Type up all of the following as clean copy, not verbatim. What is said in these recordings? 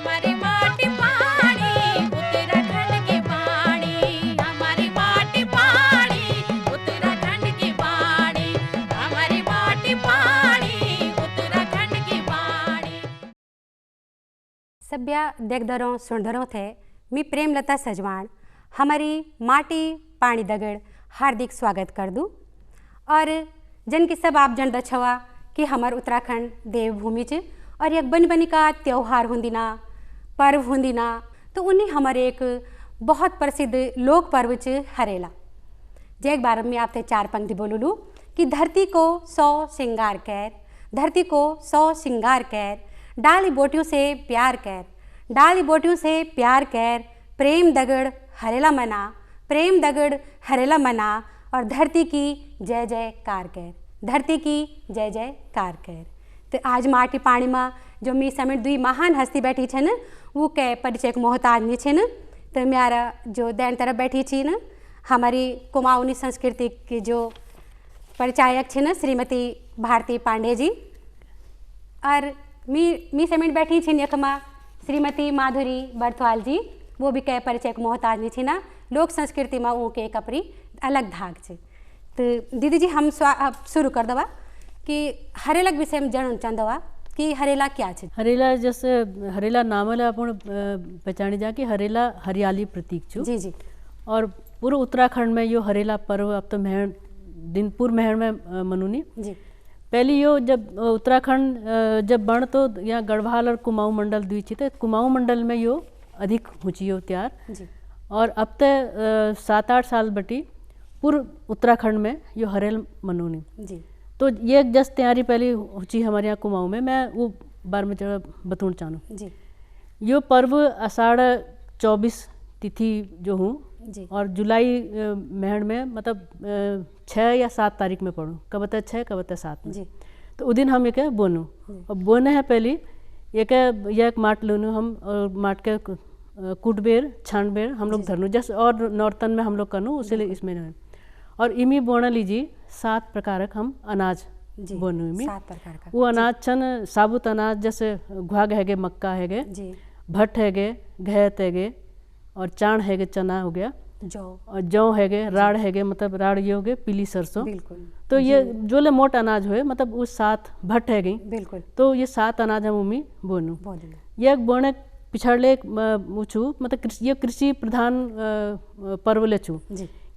हमारी माटी पानी उत्तराखंड की वाणी, हमारी माटी पानी उत्तराखंड की वाणी, हमारी माटी पानी उत्तराखंड की वाणी। सभ्या देखधरों सुणधरों थे मी प्रेमलता सजवाण हमारी माटी पानी दगड़ हार्दिक स्वागत कर दूँ। और जन की सब आप जन दछवा कि हमार उत्तराखंड देवभूमि च और एक बन बनी का त्यौहार होंदिना पर्व होंदिना, तो उन्हीं हमारे एक बहुत प्रसिद्ध लोक पर्व च हरेला। जैक बार में आपसे चार पंक्ति बोलूँ कि धरती को 100 श्रृंगार कैर, धरती को 100 श्रृंगार कैर, डाली बोटियों से प्यार कैर, डाली बोटियों से प्यार कैर, प्रेम दगड़ हरेला मना, प्रेम दगड़ हरेला मना, और धरती की जय जयकार कैर, धरती की जय जयकार कैर। तो आज माटी पानी में जो मी समेत दुई महान हस्ती बैठी छे न, वो के परिचय को मोहताज नहीं छे न। तो मेरा जो दैन तरफ बैठी छी न, हमारी कुमाऊनी संस्कृति की जो परिचायक छे न श्रीमती भारती पांडे जी, और मी समेत बैठी छी यखमा श्रीमती माधुरी बर्थवाल जी, वो भी कह परिचय को मोहताज नहीं छे ना। लोक संस्कृति में वो के कपरी अलग धाग छे। तो दीदी जी हम शुरू कर दवा कि हरेला विषय में जानना चाहदवा कि हरेला क्या छे। हरेला जैसे हरेला नामल अपन पहचानी जा कि हरेला हरियाली प्रतीक छू। जी जी। और पूरे उत्तराखंड में यो हरेला पर्व अब तो महण दिनपुर महण में मनुनी जी। पहली यो जब उत्तराखंड जब बन तो यहाँ गढ़वाल और कुमाऊं मंडल द्वी थी, तो कुमाऊं मंडल में यो अधिक हुची हो त्यार जी। और अब तक 7-8 साल बटी पूर्व उत्तराखंड में यो हरेल मनोनी जी। तो ये जस तैयारी पहली हुची हमारे यहाँ कुमाऊं में, मैं वो बार में जरा बतून चाहूँ जी। यो पर्व आषाढ़ 24 तिथि जो हूँ जी। और जुलाई महण में मतलब 6 या 7 तारीख में पढ़ूँ, कब बता 6 कब बता 7 में। जी। तो उस दिन हम एक बोनू और बोने हैं पहली एक माट लूनू हम, और माट के कुटबेर छानबेर हम लोग धरनू जैसे, और नौरतन में हम लोग करनू उसे इसमें नहीं। और इमी बोना लीजिए 7 प्रकार हम अनाज बोनू इमी 7 प्रकार का वो अनाज छन साबुत अनाज जैसे घुआग हैगे, मक्का हैगे, भट्ट हैगे, घैत हैगे, और चाण हैगे चना हो गया, जौ और जौ हैगे, राड़ हैगे मतलब राड़ ये हो गए पीली सरसों। बिल्कुल। तो ये जो ले मोट अनाज हुए मतलब वो 7 भट्ट है गई। बिल्कुल। तो ये 7 अनाज हम उमी बोनू। ये बोने पिछड़ले छू मतलब ये कृषि प्रधान पर्व ले छू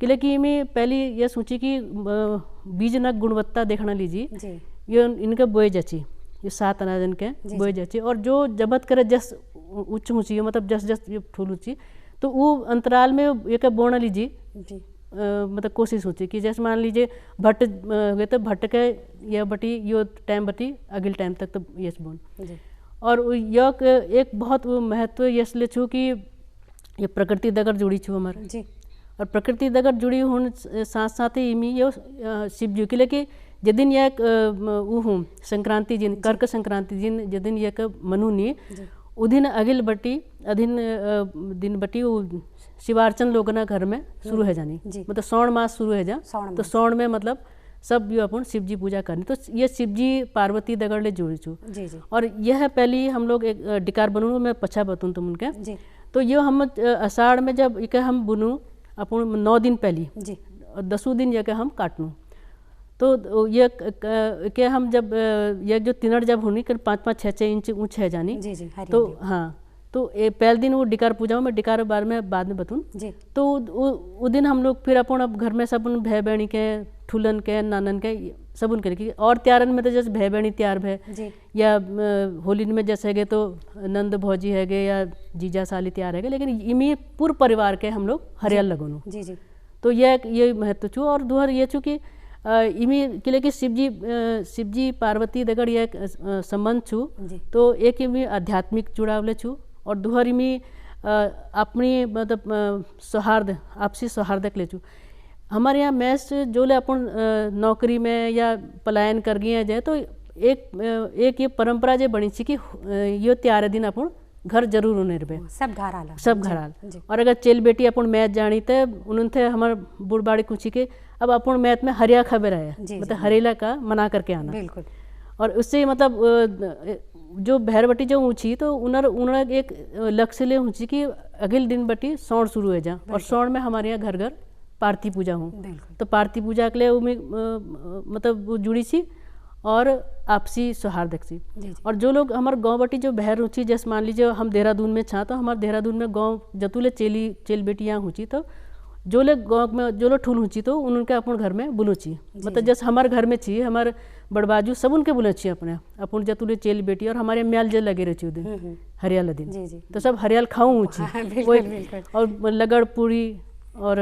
किले कि इमें पहली ये सोची कि बीज न गुणवत्ता देखना लीजिए, ये इनके बोए जाची, ये 7 अनाज इनके बोए जाची, और जो जबत करे जस उच्च ऊँची मतलब जस जस ये फूल ऊँची, तो वो अंतराल में ये बोना लीजिए मतलब कोशिश होती कि जैसे मान लीजिए भट्ट गए तो भट्ट के ये बटी यो टाइम बटी अगले टाइम तक तो यस बोन। और यह एक बहुत महत्व यस ले छू कि ये प्रकृति दगर जुड़ी छू हमारे जी। और प्रकृति दगर जुड़ी होने साथ साथ ही इमी यो शिव जी के लेके जिदिन यह वो हूँ संक्रांति जिन कर्क संक्रांति जिन जिदिन यह मनुनी उदिन अगिल बटी अधीन दिन बटी वो शिवार्चन लोगना घर में शुरू है जानी, मतलब श्रावण मास शुरू है जा, तो श्रावण में मतलब सब यो अपन शिव जी पूजा करनी। तो ये शिव जी पार्वती दगड़ ले जुड़ी छू। और यह पहली हम लोग एक डिकार बनू मैं पछा बतूँ तुम उनके। तो ये हम आषाढ़ में जब एक हम बुनू अपन 9 दिन पहली 10 दिन यह हम काटनू, तो ये के हम जब ये जो तिनड़ जब होनी कर 5-5, 6-6 इंच ऊँच है जानी। तो हाँ, तो पहले दिन वो डिकार पूजा मैं डिकार बार में बाद में बतूँ। तो वो दिन हम लोग फिर अपन अब घर में सब भय बहनी के ठुलन के नानन के सब उनके और त्यारन में तो जैसे भय बहनी त्यार भय, या होली में जैसे है तो नंद भौजी है गए या जीजा साली त्यार है गए, लेकिन इमी पूर्व परिवार के हम लोग हरियल लगोनू। तो ये महत्व छू। और दूहर ये छू कि इमी किले कि शिव जी पार्वती दगड़ ये संबंध छू, तो एक इमी आध्यात्मिक जुड़ावले छू, और दूहर इमी अपनी मतलब सौहार्द आपसी सौहार्द ले छू। हमारे यहाँ मैस जो ले अपन नौकरी में या पलायन कर गए जाए, तो एक ये परंपरा जो बनी थी कि यो त्यारे दिन अपन घर जरूर होने रहे सब घर आल। और अगर चेल बेटी अपन मैच जानी तो उन्होंने थे हमारे बुढ़बाड़ी कुछ के अब अपन मैच में हरिया खबर आया मतलब हरेला का मना करके आना। और उससे मतलब जो भैरवटी जो ऊँची तो उन्हर एक लक्ष्य ले ऊँची कि अगले दिन बटी सौण शुरू हो जा, और सौण में हमारे यहाँ घर घर पारती पूजा हूँ। तो पारती पूजा के लिए मतलब वो जुड़ी सी और आपसी सौहार्द सी। और जो लोग हमारे गांव बटी जो बहर ऊँची, जैसे मान लीजिए हम देहरादून में छा, तो हमारे देहरादून में गांव जतुले चेल बेटियाँ ऊँची, तो जो लोग गाँव में जो लोग ठूल ऊँची तो उनके अपन घर में बुलोची, मतलब जैसे हमारे घर में छी हमारे बड़बाजू सब उनके बुलोची अपने अपन जतुले चेल बेटी, और हमारे म्याल जल लगे रही दिन हरियाल दिन, तो सब हरियाल खाऊँ ऊँची, और लगड़ पूरी और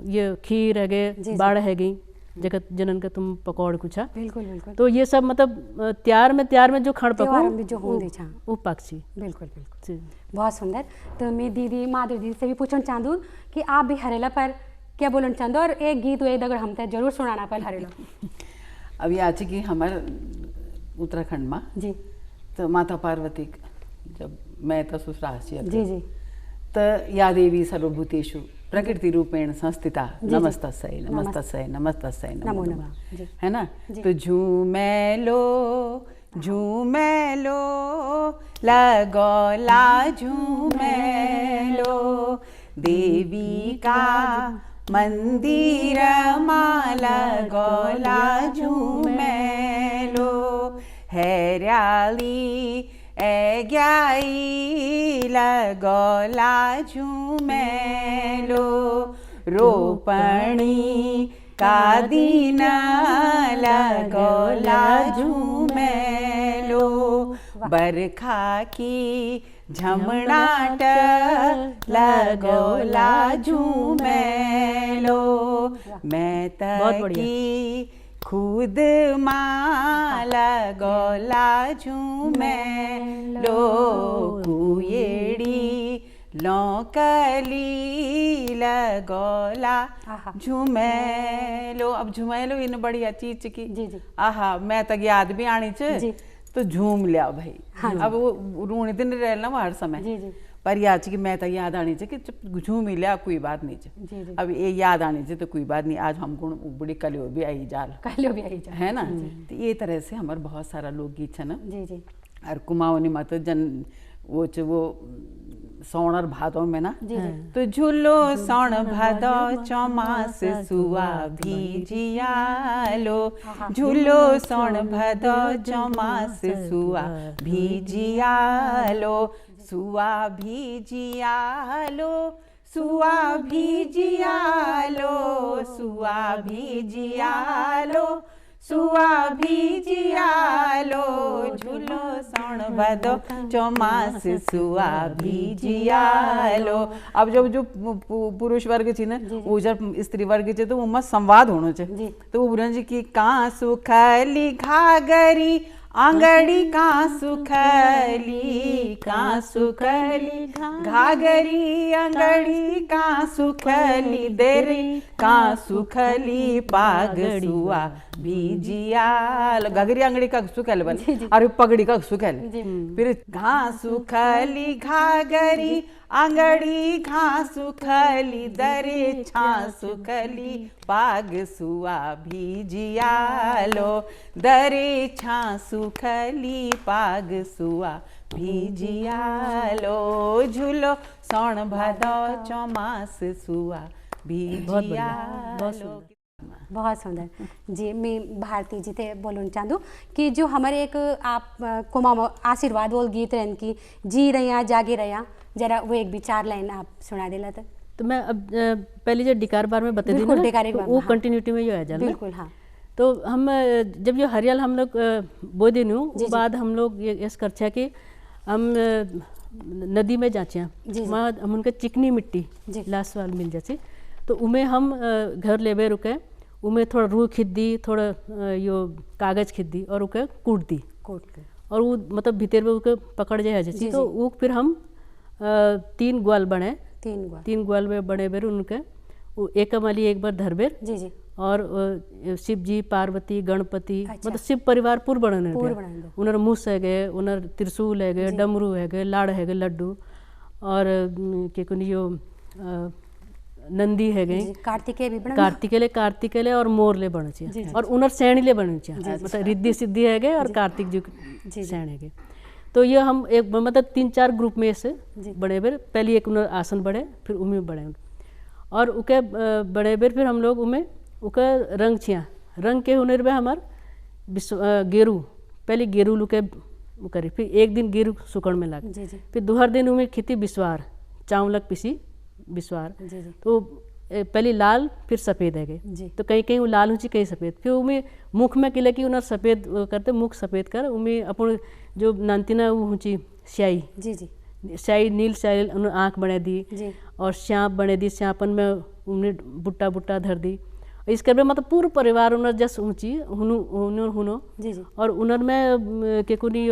ये खीर है गए, बाढ़ है गई जगत जनन का तुम पकौड़ कुछ। बिल्कुल बिल्कुल। तो ये सब मतलब त्यार में जो खाण पको वो पक्षी। बिल्कुल बिल्कुल, बहुत सुंदर। तो मैं दीदी माधुरी दीदी से भी पूछना चाहूँ कि आप भी हरेला पर क्या बोलना चाहते हो, और एक गीत एक दगड़ हम जरूर सुनाना पर हरेला। अभी आज की हमारे उत्तराखंड में जी, तो माता पार्वती जब मैं तो ससुराल जी जी, तो या देवी सर्वभूतेषु प्रकृति रूपेण संस्थिता नमस्तस्यै नमस्तस्यै नमस्तस्यै नमो नमः, है ना। तो झूमेलो झूमेलो लगोला झूमेलो देवी का मंदिर माला गोला झूमेलो हैराली एग्याई लगोला झूमेलो रोपणी का दिन लगोला झूमेलो बरखा की झमणाट लगोला झूमेलो मैं तकी खुद माला गोला झूमेलो कुएड़ी लौकली लगोला झूमेलो। अब झूमेलो इन बढ़िया चीज की जी जी, आहा मैं तक याद भी आनी च तो झूम लिया भाई। अब वो रूणी दिन रहना वो हर समय जी जी, पर याद की मैं तो याद आनी चाहिए कि झूम ही लिया कोई बात नहीं चाहिए। अब ये याद आनी चाहिए तो कोई बात नहीं, आज हम गुण बड़ी कलियो भी आई जाल है ना। तो ये तरह से हमारे बहुत सारा लोकगीत है ना। जी जी, और कुमाऊनी मत जन वो सौण और भादों में ना, तो झूलो सौण भादो चौमास सुआ भीजियालो झूलो सौण भादो चौमास सुआ भीजियालो सुआ भीजियालो सुआ भीजियालो सुआ भीजियालो सुआ भीजियालो झूलो सौण भादो चौमास सुआ भीजियालो। अब जो पुरुष वर्ग थी ना वो जब स्त्री वर्ग चे तो वो मत संवाद होना चाहिए। तो वो बोले जी कि कहाँ सुखली घागरी आंगड़ी कहाँ सुखली घागरी आंगड़ी कहाँ सुखली देरी कहाँ सुखली पागड़ुआ भीजियाल। घागरी आंगड़ी का सुखल बन और पगड़ी का सुखल, फिर घाँ सुखली घागरी आंगड़ी घाँ सुखली दरे छा सुखली पाग सुआ भीजियालो दरे छा सुखली पाग सुआ भीजियालो झूलो सौण भादो चौमास सुआ भीजियालो। बहुत सुंदर जी। मैं भारती जी थे बोलना चाहूँ कि जो हमारे एक आप कुमा आशीर्वाद बोल गीत रहन की जी रहा जागे रहा, जरा वो एक विचार लाइन आप सुना देला तो मैं अब पहले जो डिकार बार में बता दी ना वो कंटिन्यूटी में जो है जाना। बिल्कुल हाँ। तो हम जब जो हरियाल हम लोग बो दिन उसके बाद हम लोग ये कर कि हम नदी में जाचे वहाँ हम उनके चिकनी मिट्टी लास्ट वाल मिल जाती, तो उमें हम घर लेवे रुके उमें थोड़ा रूह खिद दी, थोड़ा यो कागज खिद दी और उके कूट दी और वो मतलब भीतर में उके पकड़ जाए जैसी। तो वो फिर हम 3 ग्वाल बने, 3 ग्वाल में बने बेर उनके वो एक माली एक बार धरबेर जी जी, और शिव जी पार्वती गणपति मतलब शिव परिवार पूर बनने उनर मूस है गए, उनर त्रिशूल है गए, डमरू है गए, लाड़ है गए, लड्डू और के कुन यो नंदी है गई, कार्तिकेय और मोर ले बन चाहिए और उनर सैणी ले बन चाहिए मतलब रिद्धि सिद्धि है गए और कार्तिक जी सैण है गए। तो ये हम एक मतलब 3-4 ग्रुप में से बड़े बेर पहले एक उन्हें आसन बढ़े फिर उमे बढ़े और उके बड़े बेर फिर हम लोग उमे उके रंग छिया रंग के हुनर में हमार गेरू पहले गेरू लुके करी फिर एक दिन गेरू सुकड़ में लग फिर दूहर दिन उमे खिती बिस्वार चावलक पिसी बिस्वार तो पहले लाल फिर सफ़ेद है गए तो कहीं कहीं वो लाल ऊँची कहीं सफ़ेद फिर उमें मुख में किले की उन्हें सफ़ेद करते मुख सफ़ेद कर उमें अपन जो नानतीना वो ऊँची स्याही स्याही नील स्याही उन्हें आँख बने दी और श्याप बने दी श्यापन में उन्हें बुट्टा बुट्टा धर दी इस कर मतलब पूरा परिवार उन्हें जस ऊँची हुनो और उन्हें में के कुनी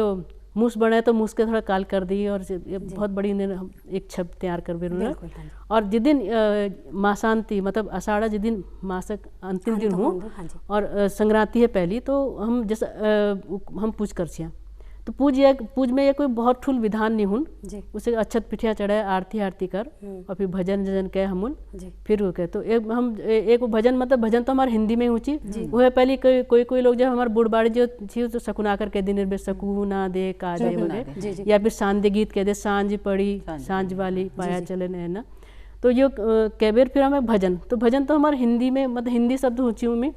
मूस बने तो मूस के थोड़ा काल कर दी और बहुत बड़ी एक छप तैयार कर बेर और जिस दिन मासांति मतलब आषाढ़ा जिस दिन मासक अंतिम दिन हो और संक्रांति है पहली तो हम जैसे हम पूज कर छिया तो पूज में ये कोई बहुत ठुल विधान नहीं हुन उसे अक्षत पिठिया चढ़े आरती कर और फिर भजन जजन कहे हमन फिर वो कहे तो एक भजन मतलब भजन तो हमारे हिंदी में ऊँची वो है पहले कोई लोग जब हमारे बुढ़बाड़ी जो थी तो सकुना कर कह दिन सकू ना दे काजे वगैरह या फिर सांध्य गीत कह दे सांझ पड़ी सांझ वाली पाया चले ना तो ये कैबेर फिर हमें भजन तो भजन तो हमारे हिंदी में मतलब हिंदी शब्द ऊँची में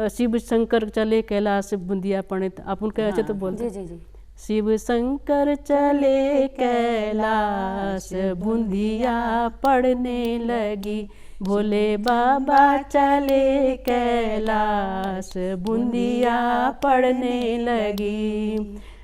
शिव शंकर चले कैलाश बुंदिया पंडित आप उनके अच्छे तो बोलते शिव शंकर चले कैलाश बुंदिया पढ़ने लगी भोले बाबा चले कैलाश बुंदिया पढ़ने लगी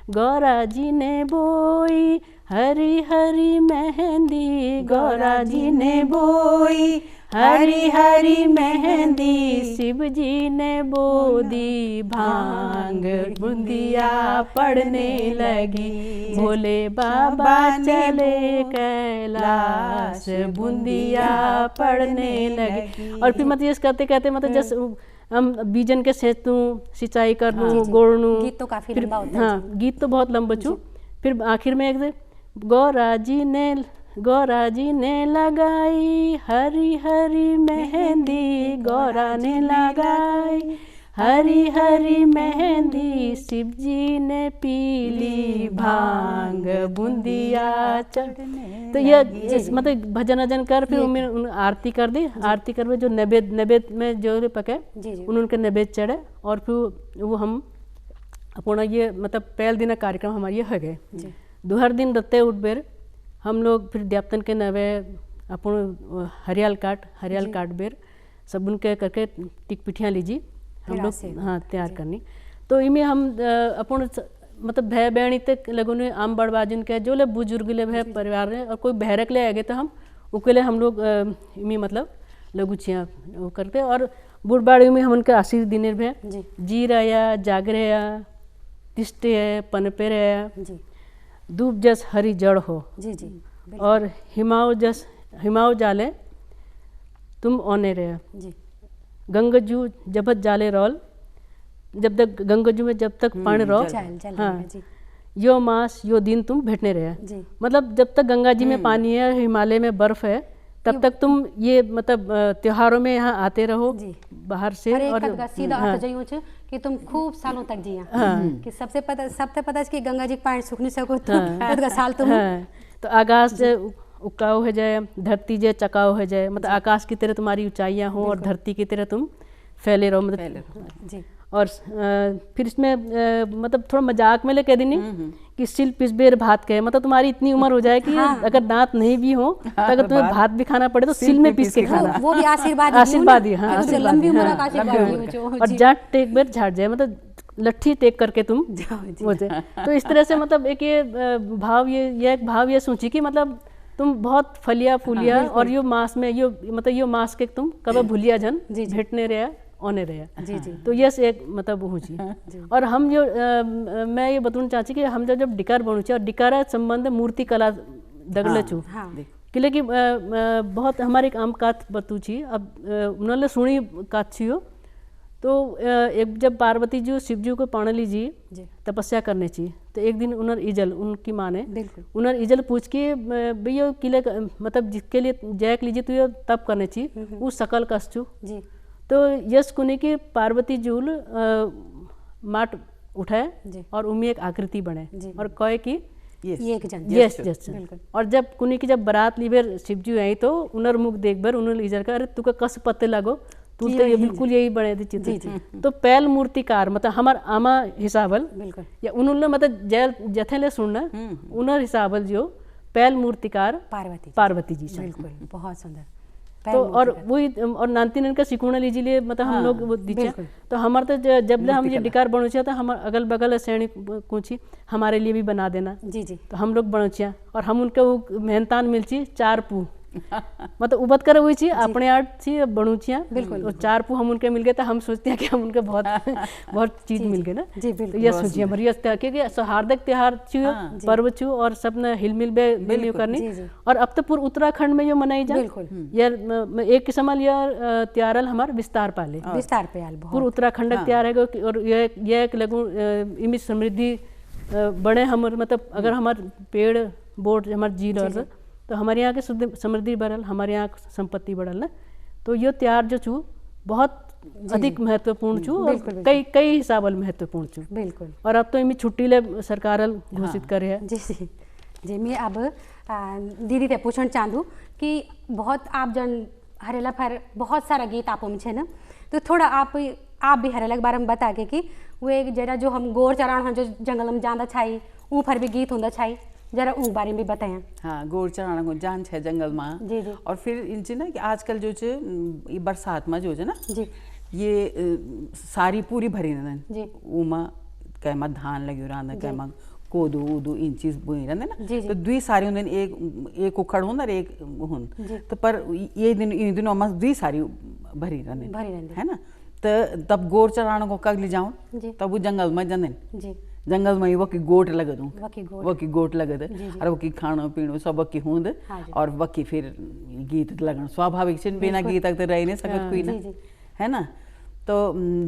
गौरा जी ने बोई हरी हरी मेहंदी गौरा जी ने बोई हरी हरी मेहंदी शिव जी ने बोदी भांग बुंदिया पढ़ने लगी भोले बाबा चले कैलाश बुंदिया पढ़ने लगे और फिर मतलब ये करते कहते मतलब जैसे हम बीजन के सेतू सिंचाई कर लूँ गोड़नू गीत तो काफी लंबा होता है हाँ गीत तो बहुत लंबा छू फिर आखिर में एक गौरा जी ने लगाई हरी हरी मेहंदी गौरा ने लगाई हरी हरी मेहंदी शिव जी ने पीली भांग बुंदिया चढ़ने तो ये मतलब भजन वजन कर फिर उन्हें आरती कर दी आरती कर जो नैवेद्य में जो पके उनके नैवेद्य चढ़े और फिर वो हम अपना ये मतलब पहले दिन कार्यक्रम हमारे ये हो गए दोहर दिन रत्ते उठ बेर हम लोग फिर देवतन के नवे अपन हरियाल काट बेर सब उनके करके टिक पिठियाँ लीजिए हम लोग हाँ तैयार करनी तो इमें हम अपन मतलब भय बहनी तक लगों ने आम बड़बाजिन के जो ले बुजुर्ग ले भय परिवार ने और कोई बहरक ले आगे तो हम उके हम लोग इमें मतलब लघुचियाँ वो करते और बुढ़बाड़ी में हम उनके आशीर्वाद दिने भय जी रहा जाग रहा तिष्टे है पनपे रहा धूप जस हरी जड़ हो और हिमाव जाले तुम ओने रहे गंगजू जब जाले रोल जब तक गंगजू में जब तक पानी रो हाँ यो मास यो दिन तुम भेटने रहे मतलब जब तक गंगा जी में पानी है हिमालय में बर्फ है तब तक तुम ये मतलब त्योहारों में यहाँ आते रहो बाहर से और सीधा अर्थ कि तुम खूब सालों तक जिया कि सबसे पता कि गंगा जी पानी सूख नहीं सको तो साल तुम तो आकाश से उकाऊ हो जाए धरती जे चकाऊ हो जाए मतलब आकाश की तरह तुम्हारी ऊंचाइयाँ हो और धरती की तरह तुम फैले रहो मतलब और फिर इसमें मतलब थोड़ा मजाक में ले कह देनी कि सिल पिसबेर भात कहे मतलब तुम्हारी इतनी उम्र हो जाए कि अगर दांत नहीं भी हो तो अगर तुम्हें भात भी खाना पड़े तो सिल में पीस के खाना वो भी आशीर्वाद ही हाँ लंबी उम्र का आशीर्वाद और जाट टेक बेर झाड़ जाए मतलब लट्ठी टेक करके तुम हो जाए तो इस तरह से मतलब एक ये भाव ये सोची कि मतलब तुम बहुत फलिया फूलिया और यो मास में यो मतलब यो मास के तुम कब भूलिया जन भेटने रहा ओने रहे तो यस एक मतलब वो चीज और हम जो मैं ये बताना चाहती कि हम जब डिकार बनू और डिकारा संबंध मूर्ति कला दगल चू किले की बहुत हमारे काम कात बतू छी अब उन्होंने सुनी कात छी हो तो एक जब पार्वती जी शिव जी को पाणली जी तपस्या करने चाहिए तो एक दिन उन्होंने इजल उनकी माँ ने उन्होंने इजल पूछ के भैया किले मतलब जिसके लिए जैक लीजिए तो ये तप करने चाहिए वो सकल कष्टू तो यश कुने की पार्वती जूल माट उठाए और उनमें एक आकृति बने और कहे कि ये एक जन यस यस। और जब कुनी की जब बारात लीबर शिवजी आई तो उनर मुख देख बर उन्होंने इजर का अरे तुका कस पत्ते लगो तू तो ये बिल्कुल यही बने थे चित्र। तो पहल मूर्तिकार मतलब हमार आमा हिसाबल या उन्होंने मतलब जथे ले सुनना उनर हिसाबल जो पहल मूर्तिकार पार्वती जी बिल्कुल बहुत सुंदर। तो और वही और नानतीन का सिकुड़ा लीजिए मतलब हम लोग वो दीजिए तो हमारे तो जब हम ये डिकार बनोचिया तो हम अगल बगल श्रेणी कुछ हमारे लिए भी बना देना जी जी। तो हम लोग बनोचिया और हम उनके वो मेहनतान मिलची 4 पू मतलब उबत कर हुई थी अपने आर्ट थी बनूचिया बिल्कुल और 4 पू हम उनके मिल गए तो हम सोचते हैं कि हम उनके बहुत बहुत चीज मिल गए ना जी बिल्कुल। तो ये सोचिए हमारी क्योंकि सौहार्दक त्योहार छू पर्व छू और सब ने हिलमिल बे करनी और अब तो पूरा उत्तराखंड में जो मनाई जाए यार एक किस्म यार त्योहार हमारे विस्तार पाले पूरा उत्तराखंड त्योहार है और ये एक लगू इमी समृद्धि बड़े हमारे मतलब अगर हमारे पेड़ बोट हमारे झील और तो हमारे यहाँ के समृद्धि बढ़ल हमारे यहाँ संपत्ति बढ़ल ना। तो ये त्योहार जो छू बहुत अधिक महत्वपूर्ण छू और कई हिसाबल महत्वपूर्ण छू बिल्कुल। और अब तो इनमें छुट्टी ले सरकार घोषित करे है जी जी जी। मैं अब दीदी ते पूछना चाहूँ कि बहुत आप जन हरेला फर बहुत सारा गीत आप में छे ना तो थोड़ा आप भी हरेला के बारे में बता के कि वो जरा जो हम गोर चराण जो जंगल में जाना छाई ऊ फर भी गीत होंदा छाई जरा उस बारे में बताएं। हाँ गोर चढ़ाना को जान है जंगल में जी जी। और फिर इनसे ना कि आजकल जो ये बरसात में जो है ना जी ये सारी पूरी भरी रहन जी उमा कैमा धान लगी रहना कैमा कोदू उदू इन चीज बुई रहने ना तो दुई सारी उन एक उखड़ हुन और एक हुन तो पर ये दिन इन दिनों में दुई सारी भरी रहने है ना तो तब गोर चढ़ाना को कग ले जाऊं तब वो जंगल में जन जी जंगल में वकी गोट लगद वकी गोट लगद और वकी खाणो पीणो सब वकी हुंद और वकी फिर गीत लगन स्वाभाविक छन बिना गीत तक तो रह नहीं सकत कोई ना है ना। तो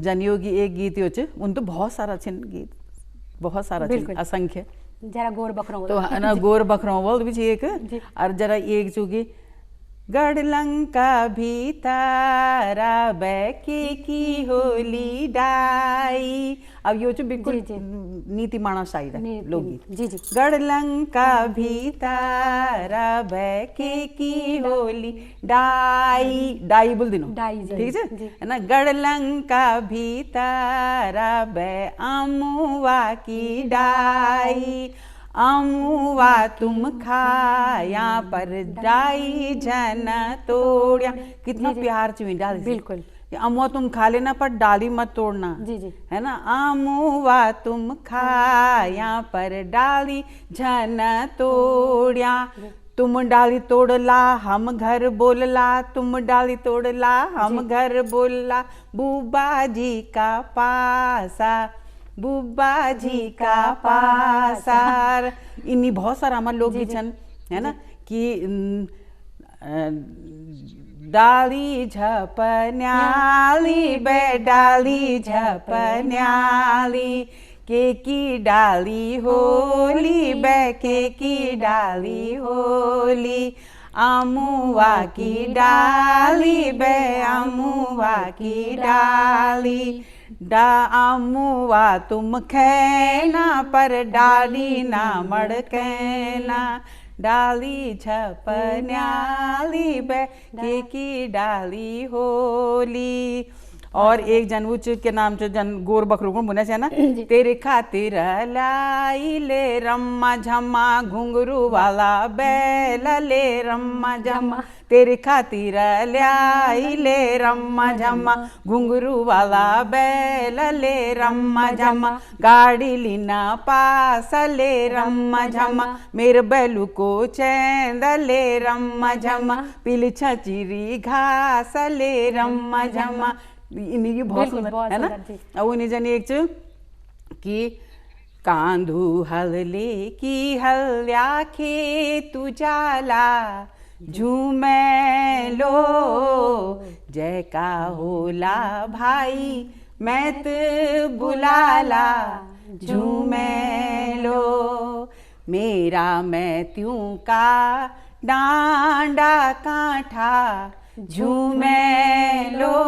जनियो की एक गीत यो छ उन तो बहुत सारा छन गीत बहुत सारा छन असंख्य जरा गोर बकरो तो ना गोर बकरो बोल भी एक और जरा एक चुकी गढ़लंका भीतारा बैके की होली डाई। अब यो जो बिल्कुल नीति माना शायद है लोकगीत जी जी। गढ़लंका भीतारा बैके की होली डाई डाई बोल दिनो ठीक है ना। गढ़लंका भीतारा बै अमुआ की डाई अमुआ तुम खाया पर डाई जन तोड़िया। कितना प्यार चुई डाल बिल्कुल अमुआ तुम खा लेना पर डाली मत तोड़ना जी जी है ना। अमुआ तुम खाया पर डाली जन तोड़िया तुम डाली तोड़ला हम घर बोलला तुम डाली तोड़ला हम घर बोलला बुबा जी का पासा बुब्बा जी का पासार। इन्हीं बहुत सारा हमारे लोग छन है ना कि डाली झपन्याली बे डाली झपन्याली के की डाली होली बे के की डाली होली अमुआ की डाली बे अमुआ की डाली डा अमुआ तुम खैना पर डाली ना मड़कैना डाली झपन्याली बे की डाली होली। और एक जनवुच के नाम से जन गोर बकरू को बुना से ना तेरे खातिर लाई ले रम्मा झम्मा घुंघरू वाला बैल ले रम्मा झम्मा तेरे खातिर लाई ले रम्मा झम्मा घुंघरू वाला बैल ले रम्मा झम्मा गाड़ी लीना पास ले रम्मा झम्मा मेरे बैलू को चैंद ले रम्मा झम्मा पीली छचिरी घास ले रम्मा झम्मा। इन्हीं बहुत सुंदर है ना। अब उन्हीं जन एक कि कांधू हल ले की हल्या खे तू जाला झूमे लो जय का होला भाई मैं तो बुलाला झूमे लो मेरा मैं त्यों का डांडा कांठा झूमे लो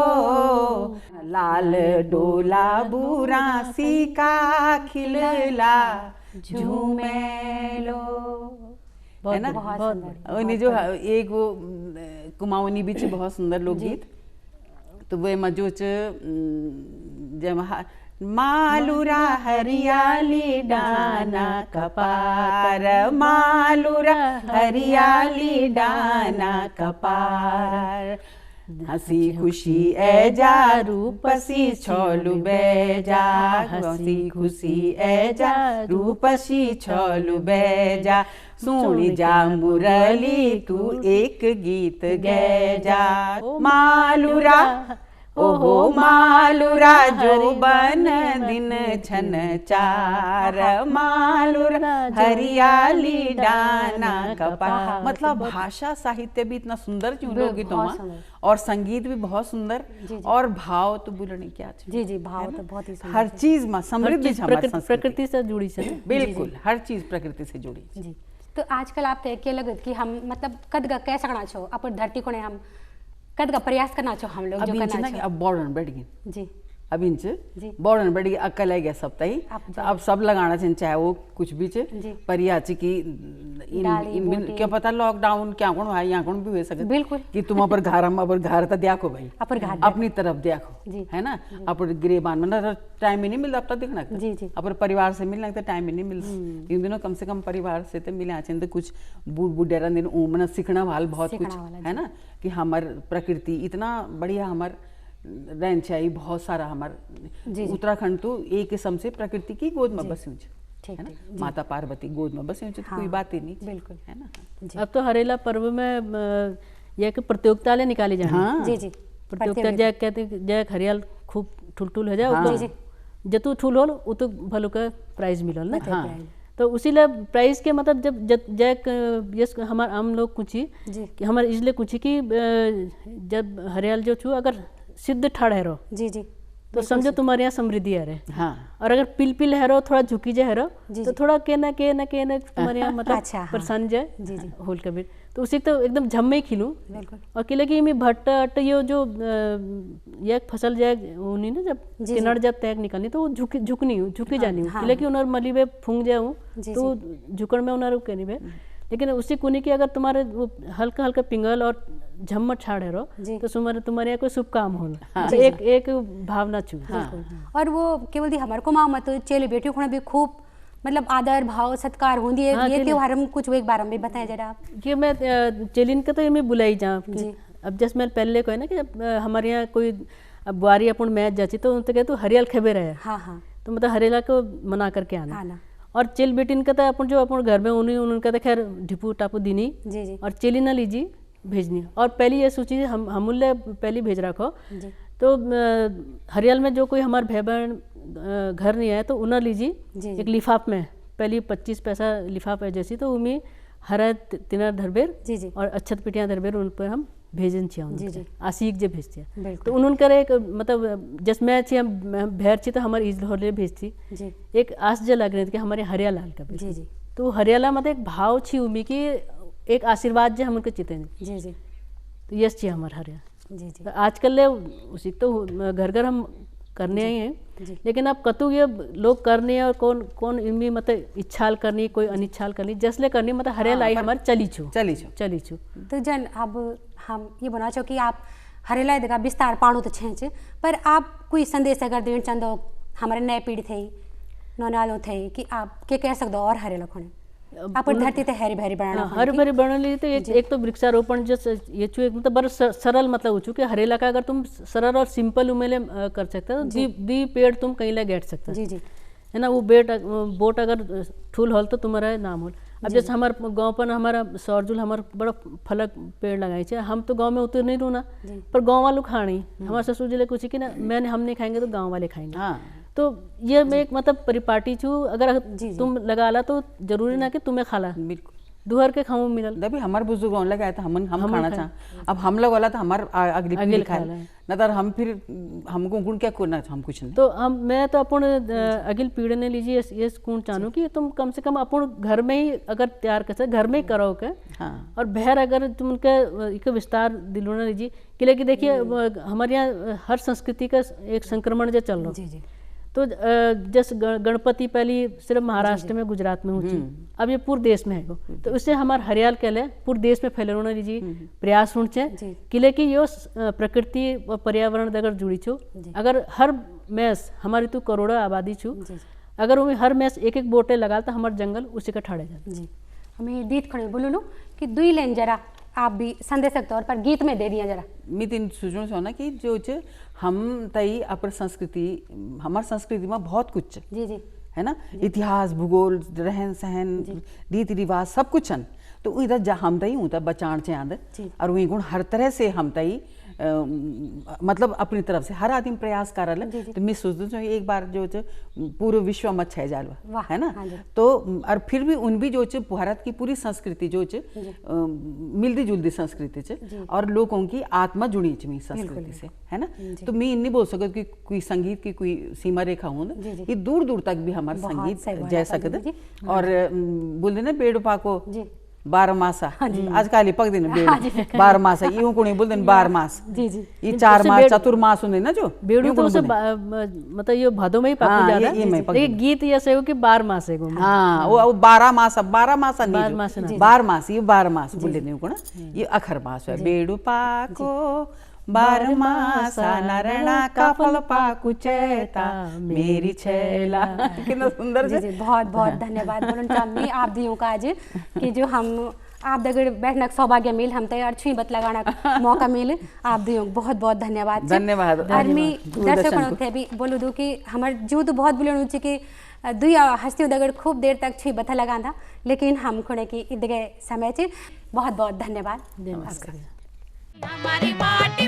लाल डोला बुरासी का खिलला झूमेलो, है ना? उन्हें जो एक वो कुमाऊनी बीच बहुत सुंदर लोकगीत, तो वो मजो जब मालूरा हरियाली डाना कपार, मालूरा हरियाली डाना कपार, हंसी खुशी ऐजा रूपसी छोलू बेजा, हंसी खुशी ऐजा रूपसी छोलू बेजा, सुनी जा मुरली तू एक गीत गे जा, मालूरा ओहो मालूरा जो बन दिन छन चार, मालूरा हरियाली डाना कपार। मतलब भाषा साहित्य भी इतना सुंदर क्यों लोकगीतों में, और संगीत भी बहुत सुंदर, और भाव तो बोलने क्या जी जी, भाव तो बहुत ही हर चीज में समृद्धि प्रकृति से जुड़ी से, बिल्कुल हर चीज प्रकृति से जुड़ी जी। तो आजकल आप क्या लगत कि हम मतलब कद का कैसा करना छो अपन धरती को हम कद का प्रयास करना छो हम लोग, जो करना छो अब बॉर्डर बढ़ गई जी, अब इनसे बॉर्डर बढ़ गई, अक्ल है गया सब तई, तो अब सब लगाना चाहिए, चाहे वो कुछ भी चे परियाची की क्या पता लॉकडाउन क्या कौन भाई यहाँ कौन भी हो सके, बिल्कुल कि तुम अपर घर हम अपर घर तो देखो भाई, अपनी तरफ देखो, है ना? अपर गिरेबान मतलब टाइम ही नहीं मिलता अब तक देखना, अपर परिवार से मिलना तो टाइम ही नहीं मिलता, इन दिनों कम से कम परिवार से तो मिले चाहिए, तो कुछ बूढ़ेरा दिन उमना सीखना वाल बहुत कुछ है ना, कि हमार प्रकृति इतना बढ़िया, हमार रहन चाहिए बहुत सारा, हमार उत्तराखंड तो एक किस्म से प्रकृति की गोद में बसी है ना, माता पार्वती गोद में बसी तो कोई बात ही नहीं, बिल्कुल है ना? अब तो हरेला पर्व में यह प्रतियोगिता निकाली जाए, जी जी, प्रतियोगिता जय कहते जय हरियाल खूब ठुल हो जाए, जतु ठुल हो वो तो भलो का प्राइज मिलल ना, तो उसी लिए प्राइस के मतलब जब यस हमार हम लोग कुछ कि हमारे इसलिए कुछ कि जब हरियाल जो छू अगर सिद्ध ठाड़ है रो जी जी, तो समझो तुम्हारे यहाँ समृद्धि है रे, हाँ, और अगर पिल है रो थोड़ा झुकी जाए रो तो थोड़ा के ना तुम्हारे यहाँ मतलब परेशान जाए जी जी, होल कबीर, तो उसी तो एकदम झम्मे खिलूँ, और किले की मैं भट्ट अट यो जो ये फसल जाए उन्हीं ना जब किनड़ जब तैग निकलनी तो वो झुकी जानी हूँ, किले की उन्हें मली वे फूंक जाऊँ तो झुकड़ में उन्हें रुके नहीं वे, लेकिन उसी कुनी की अगर तुम्हारे वो हल्का हल्का पिंगल और झम्मट छाड़े रहो तो तुम्हारे यहाँ कोई शुभ काम हो, तो एक भावना छू, और वो केवल दी हमारे को माँ मत चेले बेटियों को भी खूब मतलब आदर भाव सत्कार होंगी है, ये त्योहार हम कुछ एक बार में बताएं जरा आप। कि मैं चेलिन का तो ये मैं बुलाई जाऊँ, अब जैसे मैं पहले को है ना कि हमारे यहाँ कोई अब बुआरी अपन मैच जाती तो उनसे कहते हरियाल खबे रहे, हाँ हाँ, तो मतलब हरियाला को मना करके आना, और चेल बेटिन का तो अपन जो अपन घर में उन्हीं उनका तो खैर ढिपू टापू दीनी जी, और चेली ना लीजिए भेजनी, और पहली ये सोची हम पहली भेज रखो, तो हरियाल में जो कोई हमारे भाई बहन घर नहीं आए तो उन्हें लीजिए एक लिफाफ में पहली 25 पैसा लिफाफ है जैसी, तो उनमें हरा तिना धरबेर और अच्छत पिटियाँ धरबेर उन पर हम भेजन चाहिए आसिक जे भेजती है, तो उन्होंने करे एक मतलब जस मैं छी हम भेर छी तो हमारे इज होले भेजती एक आस जे लग रही थी कि हमारे हरियाला का भेज, तो हरियाला मतलब एक भाव छी उमी की एक आशीर्वाद जे हम उनके चिते जी जी, तो यस छी हमारे हरियाला जी जी, तो आजकल ले उसी तो घर घर हम करने ही हैं, लेकिन अब कतु ये लोग करने और कौन इनमें मतलब इच्छाल करनी कोई अनिच्छाल करनी जैसे करनी मतलब हरियाला हमारे चली छू। तो जन अब हम ये बना चाहो कि आप हरियाला का विस्तार पाणो तो छेंच, पर आप कोई संदेश अगर देना चाहते हो हमारे नए पीढ़ी थे नौनालों थे कि आप क्या कह सकते हो और हरियाला खोने आप धरती ते हरी भरी बनाना, हरी भरी बनाने तो एक तो वृक्षारोपण जैसे ये चू मतलब बड़ा सरल मतलब हो चुके हरियाला का अगर तुम सरल और सिंपल उमेले कर सकते हो तो दी पेड़ तुम कहीं ला गेट सकते जी जी, है ना, वो बोट अगर ठूल होल तो तुम्हारा नाम होल। अब जैसे हमारे गांव पर हमारा सौरजुल हमारा बड़ा फलक पेड़ लगाए थे, हम तो गांव में उतर नहीं रूना पर गांव वालों खानी हमारे ससुर जी कुछ कि ना मैंने हम नहीं खाएंगे तो गांव वाले खाएंगे, तो ये मैं एक मतलब परिपाटी छू अगर तुम लगा ला तो जरूरी ना कि तुम्हें खाला, दुहर के खाऊं मिलल तभी हमार बुजुर्ग लगा था हम खाना चाह अब हम लोग वाला था हमार अगली पीढ़ी खाए न तर हम फिर हमको गुण क्या करना हम कुछ नहीं। तो हम मैं तो अपन अगिल पीढ़ी ने लीजिए ये गुण चाहूँ कि तुम कम से कम अपन घर में ही अगर तैयार कर घर में ही करो के और बहर अगर तुम उनका विस्तार दिलवाना लीजिए कि देखिए हमारे यहाँ हर संस्कृति का एक संक्रमण जो चल रहा है। तो जैसे गणपति पहली सिर्फ महाराष्ट्र में गुजरात में हुई अब ये पूरे देश में है तो उससे हमारे हरियाल कहले पूरे देश में फैले होना लीजिए प्रयास होने चाहिए किले की यो प्रकृति और पर्यावरण अगर जुड़ी छो अगर हर मैस हमारी तो करोड़ों आबादी छू अगर उनमें हर मैस एक एक बोटे लगा तो हमारे जंगल उसी का ठाड़े जाते। हमें दीद खड़े बोलो लो कि दुई लाइन जरा आप भी संदेश के तौर पर गीत में दे दिया जरा। मैं तीन सूचना चाहना कि जो हम तई अपन संस्कृति हमारे संस्कृति में बहुत कुछ जी जी है ना इतिहास भूगोल रहन सहन रीति रिवाज सब कुछ है तो इधर हम तई उधर बचाण चे आंद और वही गुण हर तरह से हम तई मतलब अपनी तरफ से हर आदमी प्रयास कर रहा तो मैं सोचती हूँ एक बार जो पूरे विश्व में छह जालवा है ना तो और फिर भी उन भी जो भारत की पूरी संस्कृति जो मिलती जुलती संस्कृति और लोगों की आत्मा जुड़ी हुई संस्कृति से है ना तो मैं नहीं बोल सकती कि कोई संगीत की कोई सीमा रेखा हो ये दूर दूर तक भी हमारे संगीत जा सकते और बोलते ना पेड़ पाको 12 मासा आज काली पक दिन 12 मासा यूं को नहीं बोलते 12 मास जी जी ये 4 मास चतुर्मास होने ना जो बेड़ू तो उसे मतलब ये भादों में ही पक जाता है ये गीत ऐसे हो कि 12 मास है हाँ वो 12 मास 12 मासा नहीं 12 मास ये 12 मास बोलते नहीं को ना ये अखर मास है बेड़ू पाको 12 मासा नारायणा का फल पाकु चेता मेरी छैला कितना सुंदर जी जी बहुत बहुत धन्यवाद बोलन चाहमी आप दियों का आज कि जो हम आप दगड़ बैठना सौभाग्य मिल हम तैयार छुई बत लगाना मौका मिल आप दियों बहुत बहुत धन्यवाद धन्यवाद और मैं दर्शकों थे भी बोलू दू कि हमार जो तो बहुत बोलूँ कि दुई हस्तियों दगड़ खूब देर तक छुई बता लगा था लेकिन हम खुणे की इधर समय से बहुत बहुत धन्यवाद हमारी माटी